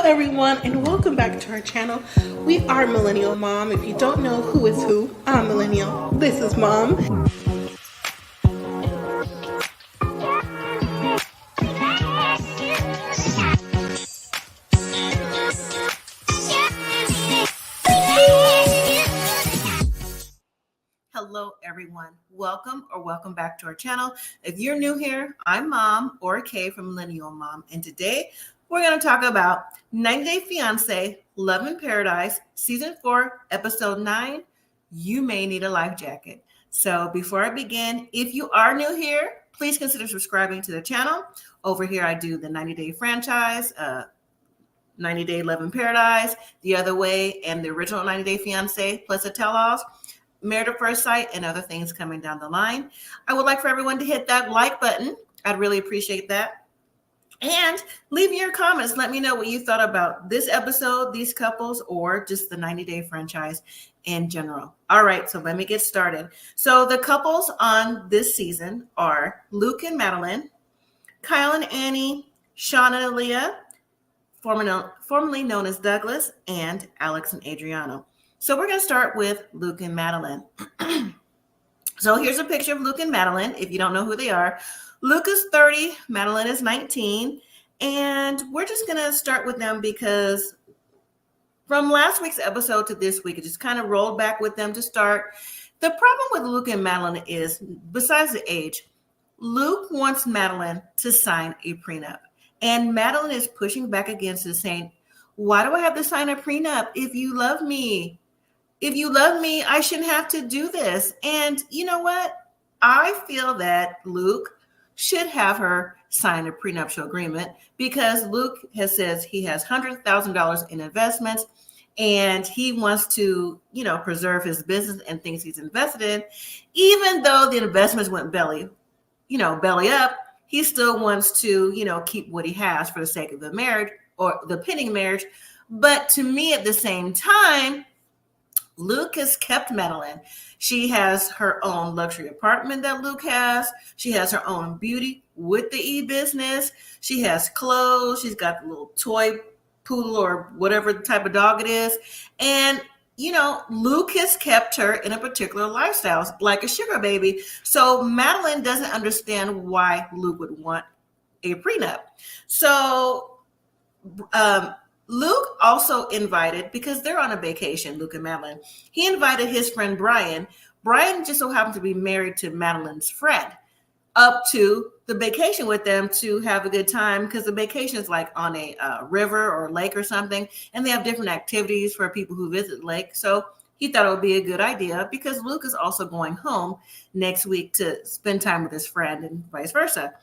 everyone, and welcome back to our channel. We are Millennial Mom. If you don't know who is who, I'm Millennial. This is Mom. Hello everyone, welcome back to our channel. If you're new here, I'm Mom or Kay from Millennial Mom, and today we're going to talk about 90 Day Fiancé, Love in Paradise, Season 4, Episode 9, You May Need a Life Jacket. So before I begin, if you are new here, please consider subscribing to the channel. Over here I do the 90 Day franchise, 90 Day Love in Paradise, The Other Way, and the original 90 Day Fiancé, plus the tell-alls, Married at First Sight, and other things coming down the line. I would like for everyone to hit that like button. I'd really appreciate that. And leave me your comments. Let me know what you thought about this episode, these couples, or just the 90 Day franchise in general. All right, so let me get started. So the couples on this season are Luke and Madeline, Kyle and Annie, Shawn and Alliya, formerly known as Douglas, and Alex and Adriano. So we're going to start with Luke and Madeline. So here's a picture of Luke and Madeline, if you don't know who they are. Luke is 30, Madeline is 19, and we're just going to start with them because from last week's episode to this week, it just kind of rolled back with them to start. The problem with Luke and Madeline is, besides the age, Luke wants Madeline to sign a prenup, and Madeline is pushing back against it, saying, why do I have to sign a prenup? If you love me, I shouldn't have to do this. And you know what? I feel that Luke should have her sign a prenuptial agreement because Luke says he has $100,000 in investments and he wants to, preserve his business and things he's invested in. Even though the investments went belly up, he still wants to, keep what he has for the sake of the marriage or the pending marriage. But to me, at the same time, Luke has kept Madeline. She has her own luxury apartment that Luke has. She has her own beauty with the e-business. She has clothes. She's got the little toy poodle or whatever type of dog it is. And, Luke has kept her in a particular lifestyle, like a sugar baby. So Madeline doesn't understand why Luke would want a prenup. So, Luke also invited, because they're on a vacation, Luke and Madeline, he invited his friend Brian. Brian just so happened to be married to Madeline's friend up to the vacation with them to have a good time because the vacation is like on a river or lake or something, and they have different activities for people who visit the lake. So he thought it would be a good idea because Luke is also going home next week to spend time with his friend and vice versa.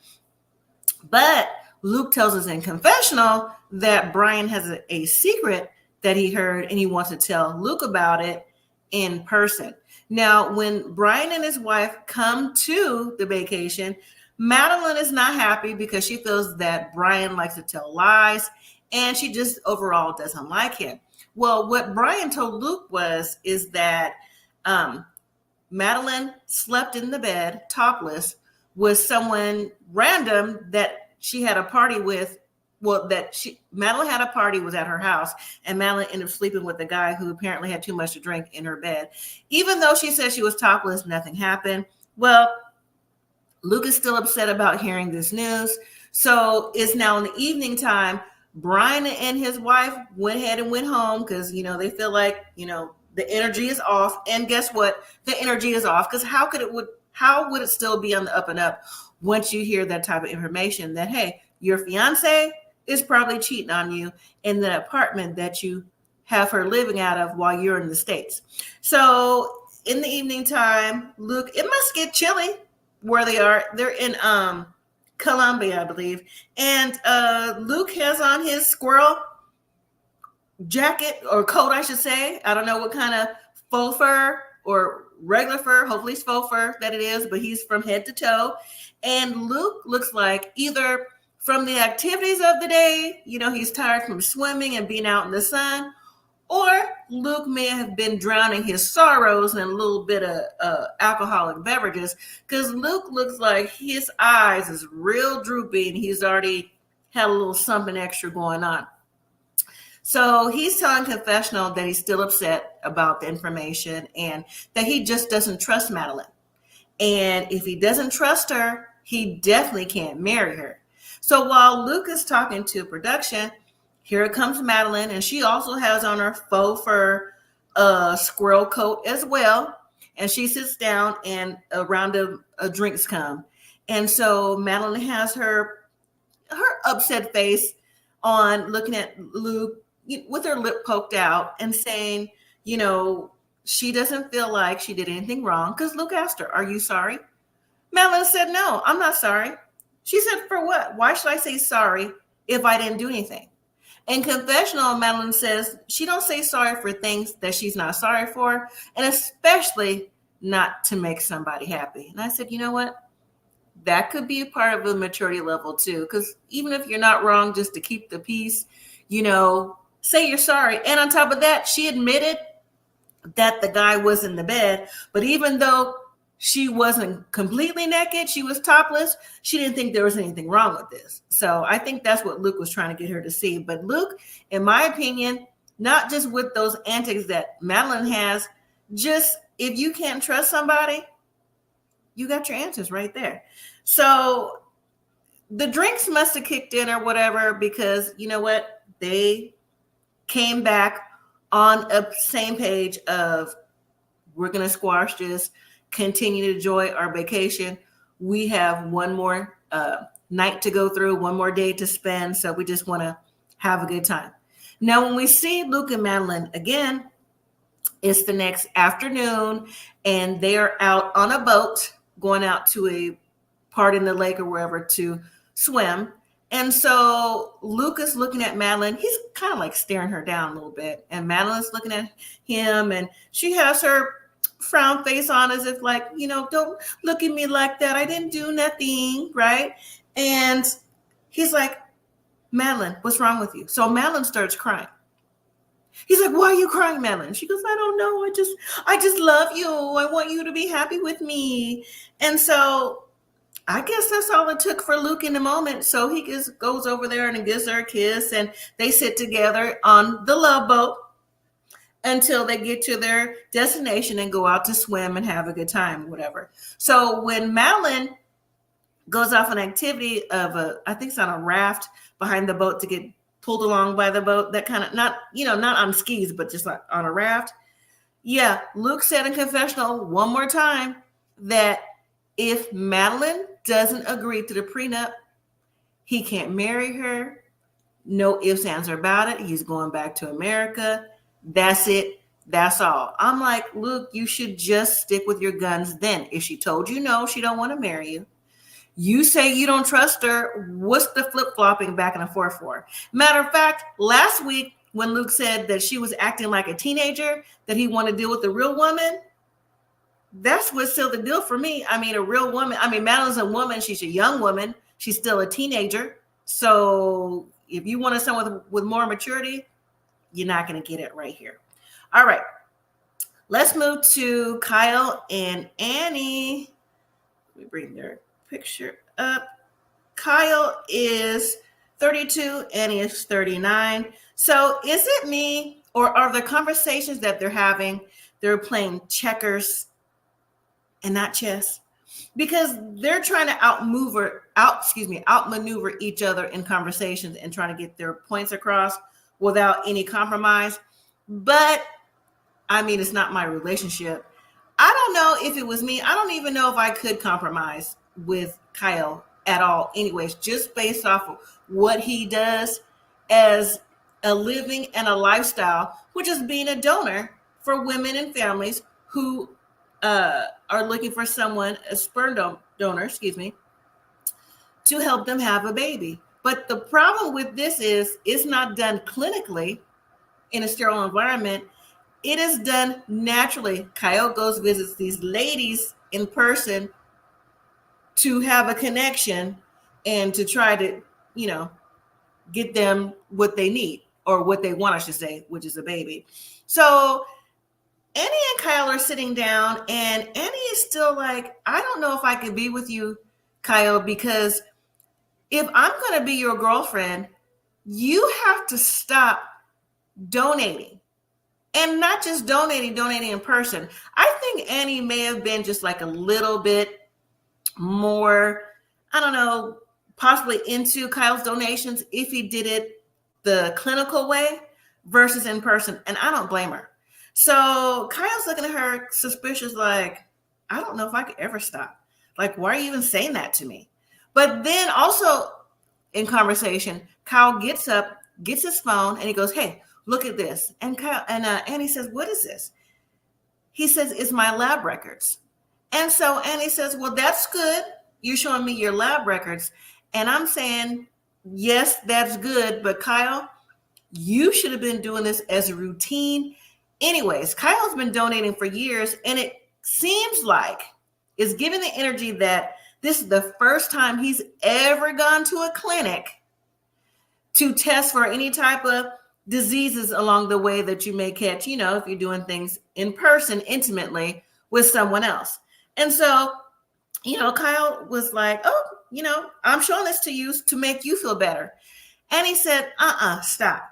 But Luke tells us in confessional that Brian has a secret that he heard and he wants to tell Luke about it in person. Now, when Brian and his wife come to the vacation, Madeline is not happy because she feels that Brian likes to tell lies and she just overall doesn't like him. Well, what Brian told Luke is that Madeline slept in the bed topless with someone random that she had a party with. Madeline had a party, was at her house, and Madeline ended up sleeping with the guy who apparently had too much to drink in her bed. Even though she said she was topless, nothing happened. Well, Luke is still upset about hearing this news. So it's now in the evening time. Brian and his wife went ahead and went home because, they feel like, the energy is off. And guess what? The energy is off because how would it still be on the up and up once you hear that type of information that, hey, your fiance is probably cheating on you in the apartment that you have her living out of while you're in the States. So in the evening time, Luke, it must get chilly where they are. They're in Colombia, I believe. And Luke has on his squirrel jacket or coat, I should say. I don't know what kind of faux fur or regular fur, hopefully it's faux fur that it is, but he's from head to toe. And Luke looks like either from the activities of the day, he's tired from swimming and being out in the sun, or Luke may have been drowning his sorrows in a little bit of alcoholic beverages because Luke looks like his eyes is real droopy and he's already had a little something extra going on. So he's telling confessional that he's still upset about the information and that he just doesn't trust Madeline. And if he doesn't trust her, he definitely can't marry her. So while Luke is talking to production, here comes Madeline, and she also has on her faux fur squirrel coat as well. And she sits down, and a round of drinks come. And so Madeline has her upset face on, looking at Luke with her lip poked out and saying, she doesn't feel like she did anything wrong, because Luke asked her, "Are you sorry?" Madeline said, "No, I'm not sorry." She said, "For what? Why should I say sorry if I didn't do anything?" In confessional, Madeline says she don't say sorry for things that she's not sorry for, and especially not to make somebody happy. And I said, you know what? That could be a part of a maturity level too, because even if you're not wrong, just to keep the peace, say you're sorry. And on top of that, she admitted that the guy was in the bed, but even though she wasn't completely naked, she was topless, she didn't think there was anything wrong with this. So I think that's what Luke was trying to get her to see. But Luke, in my opinion, not just with those antics that Madeline has, just if you can't trust somebody, you got your answers right there. So the drinks must have kicked in or whatever, because you know what? They came back on a same page of, we're going to squash this, continue to enjoy our vacation. We have one more night to go through, one more day to spend. So we just want to have a good time. Now, when we see Luke and Madeline again, it's the next afternoon, and they are out on a boat going out to a part in the lake or wherever to swim. And so Luke is looking at Madeline. He's kind of like staring her down a little bit. And Madeline's looking at him, and she has her frown face on as if like, don't look at me like that. I didn't do nothing, right? And he's like, Madeline, what's wrong with you? So Madeline starts crying. He's like, why are you crying, Madeline? She goes, I don't know. I just love you. I want you to be happy with me. And so I guess that's all it took for Luke in the moment. So he just goes over there and gives her a kiss, and they sit together on the love boat until they get to their destination and go out to swim and have a good time, whatever. So when Madeline goes off an activity of I think it's on a raft behind the boat to get pulled along by the boat, that kind of, not on skis, but just like on a raft. Yeah, Luke said in confessional one more time that if Madeline doesn't agree to the prenup, he can't marry her. No ifs, ands, or about it. He's going back to America. That's it. That's all. I'm like, Luke, you should just stick with your guns then. If she told you no, she don't want to marry you. You say you don't trust her. What's the flip-flopping back and forth for? Matter of fact, last week when Luke said that she was acting like a teenager, that he wanted to deal with a real woman, that's what sealed the deal for me. I mean, a real woman. I mean, Madeline's a woman. She's a young woman. She's still a teenager. So if you want someone with more maturity, you're not going to get it right here. All right. Let's move to Kyle and Annie. Let me bring their picture up. Kyle is 32. Annie is 39. So is it me, or are the conversations that they're having, they're playing checkers and not chess? Because they're trying to outmaneuver each other in conversations and trying to get their points across without any compromise. But I mean, it's not my relationship. I don't know if it was me. I don't even know if I could compromise with Kyle at all anyways, just based off of what he does as a living and a lifestyle, which is being a donor for women and families who are looking for someone, a sperm donor, to help them have a baby. But the problem with this is it's not done clinically in a sterile environment. It is done naturally. Kyle goes visits these ladies in person to have a connection and to try to, get them what they need, or what they want, I should say, which is a baby. So Annie and Kyle are sitting down, and Annie is still like, I don't know if I can be with you, Kyle, because if I'm going to be your girlfriend, you have to stop donating. And not just donating in person. I think Annie may have been just like a little bit more, I don't know, possibly into Kyle's donations if he did it the clinical way versus in person. And I don't blame her. So Kyle's looking at her suspicious, like, I don't know if I could ever stop. Like, why are you even saying that to me? But then also in conversation, Kyle gets up, gets his phone, and he goes, hey, look at this. And Annie says, what is this? He says, it's my lab records. And so Annie says, well, that's good. You're showing me your lab records. And I'm saying, yes, that's good. But Kyle, you should have been doing this as a routine. Anyways, Kyle's been donating for years, and it seems like it's giving the energy that this is the first time he's ever gone to a clinic to test for any type of diseases along the way that you may catch, if you're doing things in person intimately with someone else. And so, Kyle was like, oh, I'm showing this to you to make you feel better. And he said, stop.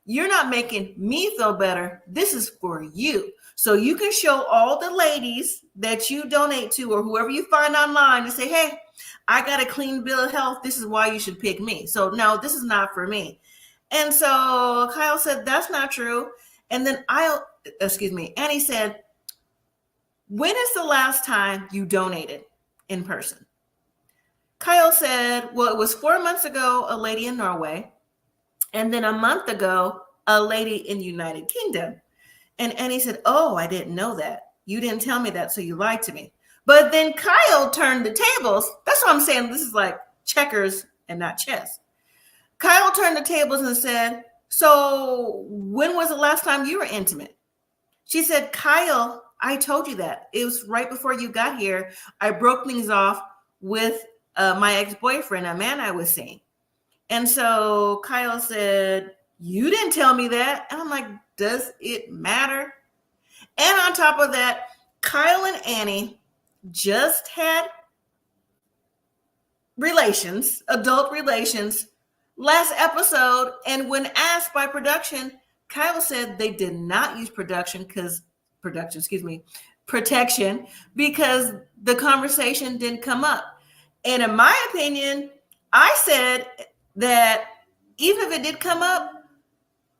You're not making me feel better. This is for you. So you can show all the ladies that you donate to or whoever you find online and say, hey, I got a clean bill of health. This is why you should pick me. So no, this is not for me. And so Kyle said, that's not true. And then Annie said, when is the last time you donated in person? Kyle said, well, it was 4 months ago, a lady in Norway. And then a month ago, a lady in the United Kingdom. And Annie said, oh, I didn't know that. You didn't tell me that, so you lied to me. But then Kyle turned the tables. That's what I'm saying. This is like checkers and not chess. Kyle turned the tables and said, so when was the last time you were intimate? She said, Kyle, I told you that. It was right before you got here. I broke things off with my ex-boyfriend, a man I was seeing. And so Kyle said, you didn't tell me that. And I'm like, does it matter? And on top of that, Kyle and Annie just had adult relations last episode. And when asked by production, Kyle said they did not use protection because the conversation didn't come up. And in my opinion, I said that even if it did come up,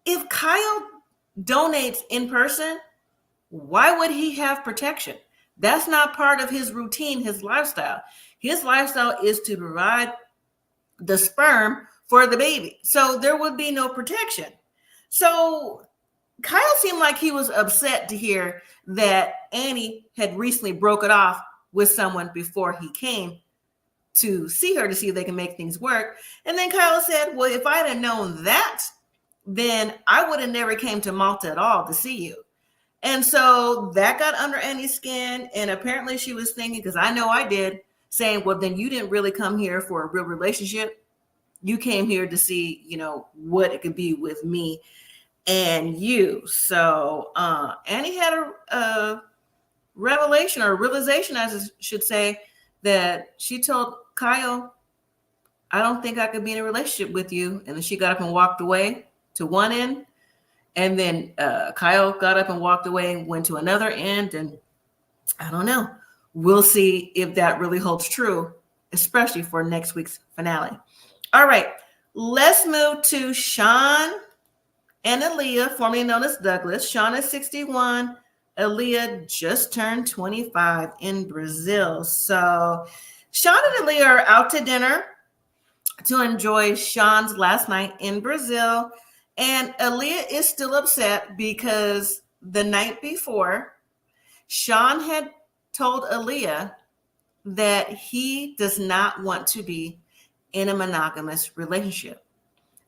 if Kyle donates in person, why would he have protection? That's not part of his routine, his lifestyle. His lifestyle is to provide the sperm for the baby. So there would be no protection. So Kyle seemed like he was upset to hear that Annie had recently broken off with someone before he came to see her to see if they can make things work. And then Kyle said, well, if I'd have known that, then I would have never came to Malta at all to see you. And so that got under Annie's skin. And apparently she was thinking, because I know I did, saying, well, then you didn't really come here for a real relationship. You came here to see, what it could be with me and you. So Annie had a revelation or realization, as I should say, that she told Kyle, I don't think I could be in a relationship with you. And then she got up and walked away to one end. And then Kyle got up and walked away and went to another end. And I don't know. We'll see if that really holds true, especially for next week's finale. All right. Let's move to Shawn and Alliya, formerly known as Douglas. Shawn is 61. Aaliyah just turned 25 in Brazil. So Shawn and Aaliyah are out to dinner to enjoy Shawn's last night in Brazil. And Aaliyah is still upset because the night before, Shawn had told Aaliyah that he does not want to be in a monogamous relationship.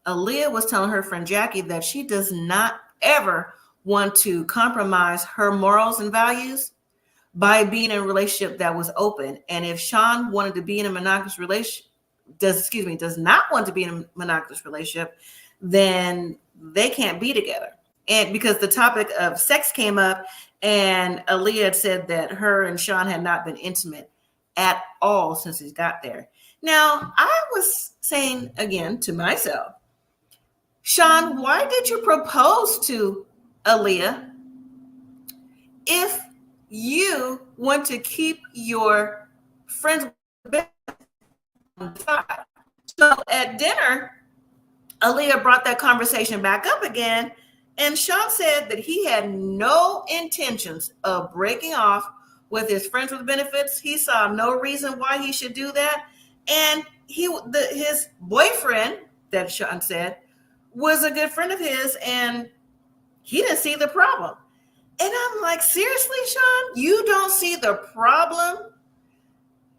Aaliyah was telling her friend Jackie that she does not ever want to compromise her morals and values by being in a relationship that was open. And if Shawn wanted to be in a monogamous relationship, does not want to be in a monogamous relationship, then they can't be together. And because the topic of sex came up, and Aaliyah had said that her and Shawn had not been intimate at all since he got there. Now, I was saying again to myself, Shawn, why did you propose to Aaliyah if you want to keep your friends on the side? So at dinner, Aaliyah brought that conversation back up again, and Shawn said that he had no intentions of breaking off with his friends with benefits. He saw no reason why he should do that, and his boyfriend, that Shawn said, was a good friend of his, and he didn't see the problem. And I'm like, seriously, Shawn, you don't see the problem?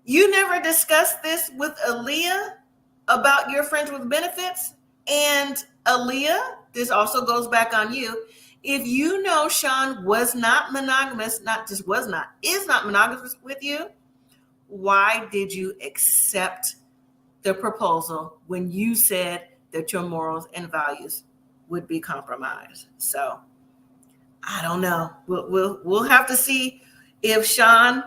You never discussed this with Aaliyah about your friends with benefits? And Aaliyah, this also goes back on you. If you know Shawn was not monogamous, not just was not, is not monogamous with you, why did you accept the proposal when you said that your morals and values would be compromised? So I don't know. We'll have to see if Shawn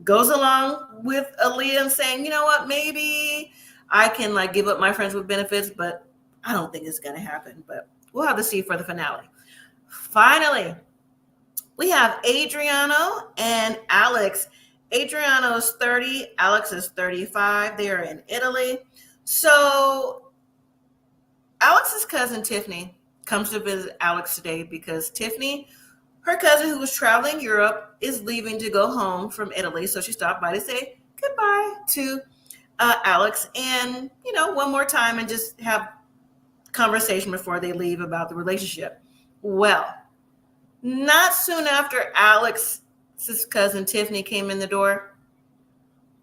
goes along with Aaliyah and saying, you know what, maybe I can like give up my friends with benefits, but I don't think it's going to happen. But we'll have to see for the finale. Finally, we have Adriano and Alex. Adriano is 30, Alex is 35. They are in Italy. So Alex's cousin Tiffany comes to visit Alex today because Tiffany, her cousin who was traveling Europe, is leaving to go home from Italy. So she stopped by to say goodbye to Alex and, you know, one more time and just have conversation before they leave about the relationship. Well, not soon after Alex's cousin Tiffany came in the door,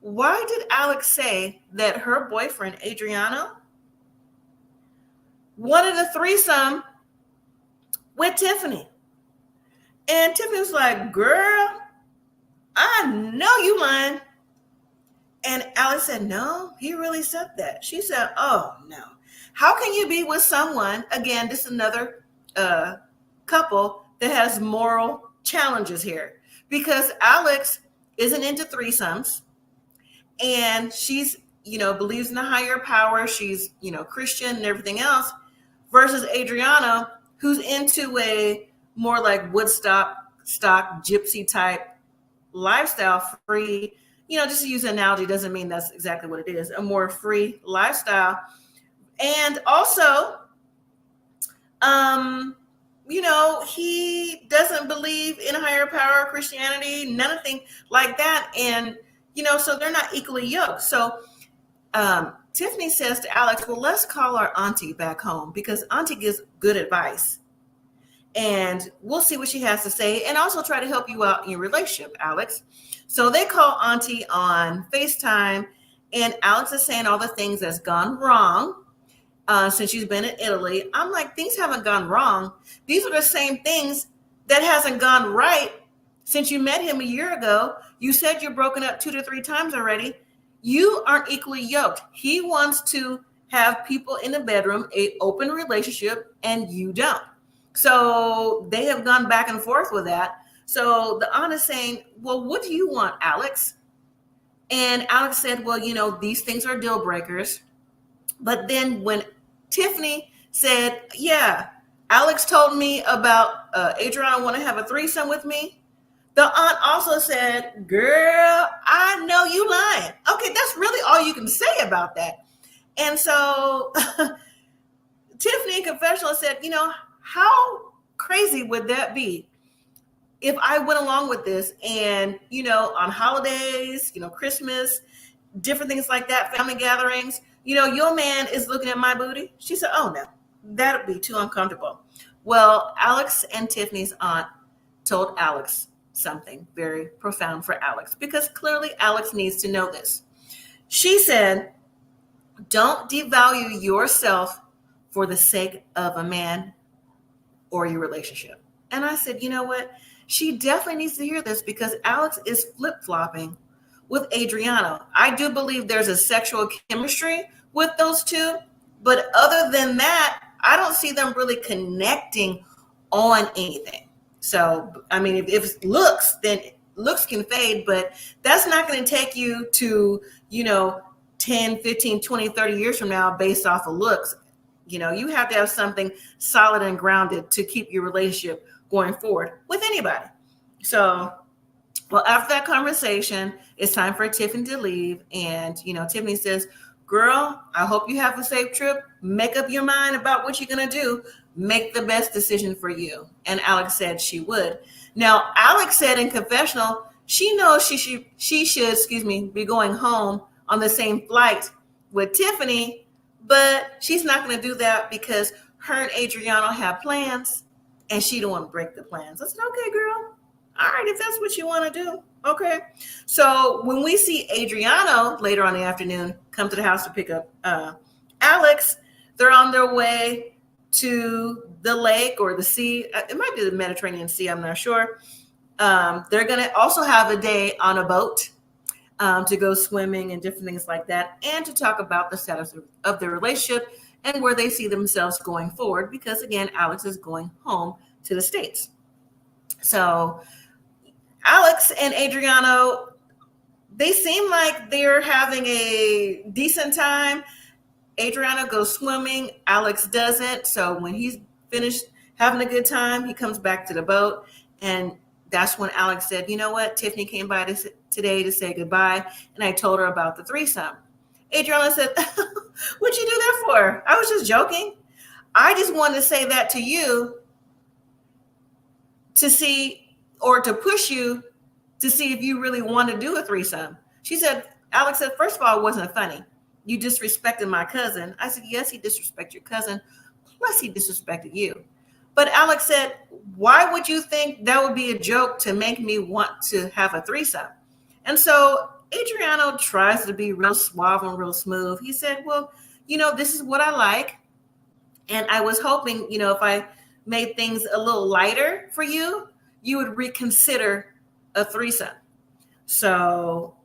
why did Alex say that her boyfriend Adriano wanted a threesome with Tiffany? And Tiffany was like, girl, I know you lying. And Alex said, no, he really said that. She said, oh, no. How can you be with someone, again, this is another couple that has moral challenges here? Because Alex isn't into threesomes, and she's, you know, believes in a higher power. She's, you know, Christian and everything else, versus Adriano, who's into a more like Woodstock, gypsy type lifestyle, free, you know, just to use an analogy doesn't mean that's exactly what it is, a more free lifestyle. And also, you know, he doesn't believe in higher power, Christianity, nothing like that. And, you know, so they're not equally yoked. So Tiffany says to Alex, well, let's call our auntie back home because auntie gives good advice. And we'll see what she has to say and also try to help you out in your relationship, Alex. So they call auntie on FaceTime, and Alex is saying all the things that's gone wrong since she's been in Italy. I'm like, things haven't gone wrong. These are the same things that hasn't gone right since you met him a year ago. You said you're broken up 2 to 3 times already. You aren't equally yoked. He wants to have people in the bedroom, an open relationship, and you don't. So they have gone back and forth with that. So the aunt is saying, well, what do you want, Alex? And Alex said, well, you know, these things are deal breakers. But then when Tiffany said, yeah, Alex told me about Adriana want to have a threesome with me, the aunt also said, girl, I know you lying. Okay, that's really all you can say about that. And so Tiffany in confessional said, you know, how crazy would that be if I went along with this and, you know, on holidays, you know, Christmas, different things like that, family gatherings, you know, your man is looking at my booty? She said, oh, no, that'd be too uncomfortable. Well, Alex and Tiffany's aunt told Alex something very profound for Alex because clearly Alex needs to know this. She said, don't devalue yourself for the sake of a man or your relationship. And I said, you know what? She definitely needs to hear this because Alex is flip-flopping with Adriano. I do believe there's a sexual chemistry with those two, but other than that, I don't see them really connecting on anything. So, I mean, if it's looks, then looks can fade, but that's not going to take you to, you know, 10, 15, 20, 30 years from now based off of looks. You have to have something solid and grounded to keep your relationship going forward with anybody. So, well, after that conversation, it's time for Tiffany to leave. And, Tiffany says, girl, I hope you have a safe trip. Make up your mind about what you're going to do. Make the best decision for you. And Alex said she would. Now, Alex said in confessional, she knows she should, be going home on the same flight with Tiffany, but she's not going to do that because her and Adriano have plans and she don't want to break the plans. I said, okay, girl. All right, if that's what you want to do. Okay. So when we see Adriano later on in the afternoon come to the house to pick up Alex, they're on their way to the lake or the sea. It might be the Mediterranean Sea. I'm not sure. They're going to also have a day on a boat to go swimming and different things like that, and to talk about the status of their relationship and where they see themselves going forward, because, again, Alex is going home to the States. So Alex and Adriano, they seem like they're having a decent time. Adriano goes swimming. Alex doesn't. So when he's finished having a good time, he comes back to the boat. And that's when Alex said, you know what? Tiffany came by today to say goodbye. And I told her about the threesome. Adriano said, what'd you do that for? I was just joking. I just wanted to say that to you to see, or to push you to see if you really want to do a threesome. Alex said, first of all, it wasn't funny. You disrespected my cousin. I said, yes, he disrespected your cousin. Plus he disrespected you. But Alex said, why would you think that would be a joke to make me want to have a threesome? And so Adriano tries to be real suave and real smooth. He said, well, this is what I like. And I was hoping, if I made things a little lighter for you, you would reconsider a threesome. So,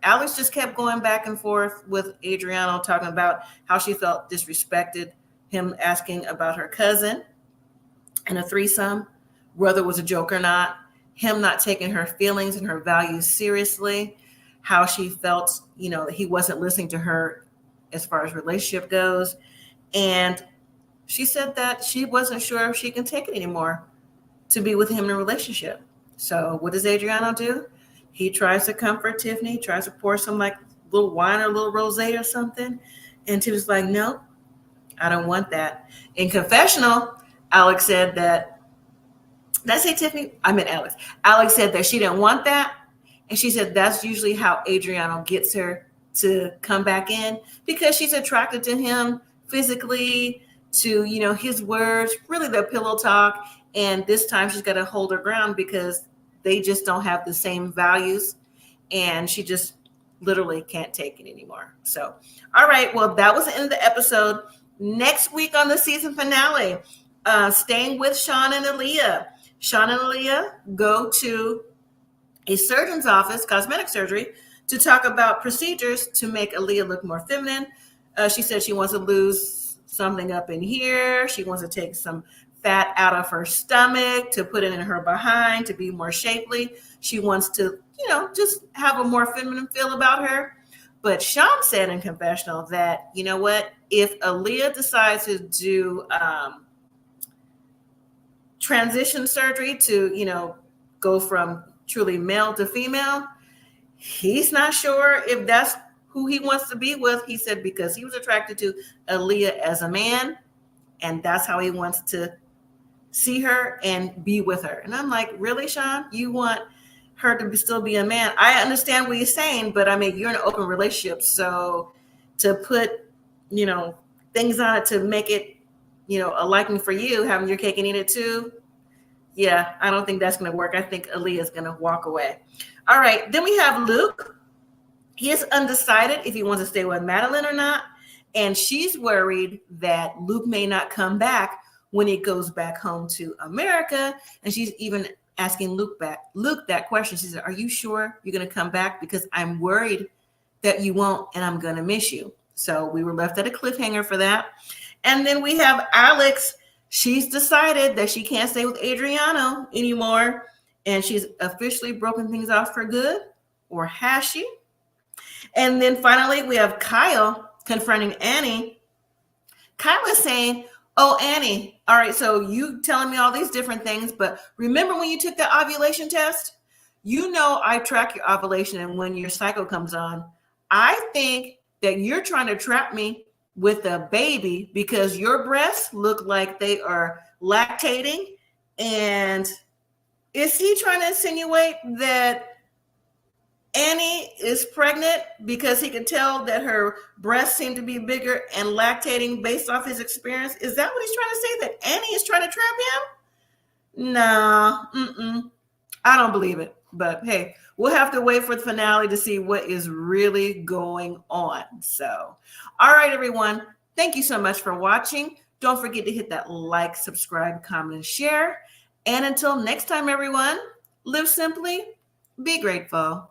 Alex just kept going back and forth with Adriano, talking about how she felt disrespected, him asking about her cousin and a threesome, whether it was a joke or not, him not taking her feelings and her values seriously, how she felt, that he wasn't listening to her as far as relationship goes. And she said that she wasn't sure if she can take it anymore to be with him in a relationship. So what does Adriano do? He tries to comfort Tiffany, tries to pour some little wine or a little rosé or something. And Tiffany's like, no, I don't want that. In confessional, Alex said that, did I say Tiffany? I meant Alex. Alex said that she didn't want that. And she said that's usually how Adriano gets her to come back in, because she's attracted to him physically, to, his words, really the pillow talk. And this time she's got to hold her ground because they just don't have the same values. And she just literally can't take it anymore. So, all right. Well, that was the end of the episode. Next week on the season finale, staying with Shawn and Alliya. Shawn and Alliya go to a surgeon's office, cosmetic surgery, to talk about procedures to make Aaliyah look more feminine. She said she wants to lose something up in here. She wants to take some fat out of her stomach to put it in her behind to be more shapely. She wants to, just have a more feminine feel about her. But Shawn said in confessional that, you know what, if Aaliyah decides to do transition surgery to, go from truly male to female, he's not sure if that's who he wants to be with. He said because he was attracted to Aaliyah as a man, and that's how he wants to see her and be with her. And I'm like, really, Shawn? You want her to still be a man? I understand what you're saying, but I mean, you're in an open relationship. So to put, things on it to make it, a liking for you, having your cake and eat it too, yeah, I don't think that's going to work. I think Aaliyah is going to walk away. All right. Then we have Luke. He is undecided if he wants to stay with Madeline or not. And she's worried that Luke may not come back when he goes back home to America. And she's even asking Luke that question. She said, are you sure you're going to come back? Because I'm worried that you won't, and I'm going to miss you. So we were left at a cliffhanger for that. And then we have Alex. She's decided that she can't stay with Adriano anymore. And she's officially broken things off for good. Or has she? And then finally, we have Kyle confronting Annie. Kyla's saying, oh, Annie, all right, so you telling me all these different things, but remember when you took the ovulation test? You know I track your ovulation and when your cycle comes on. I think that you're trying to trap me with a baby because your breasts look like they are lactating. And is he trying to insinuate that Annie is pregnant because he could tell that her breasts seem to be bigger and lactating based off his experience? Is that what he's trying to say? That Annie is trying to trap him? No, I don't believe it. But hey, we'll have to wait for the finale to see what is really going on. So, all right, everyone. Thank you so much for watching. Don't forget to hit that like, subscribe, comment, and share. And until next time, everyone, live simply, be grateful.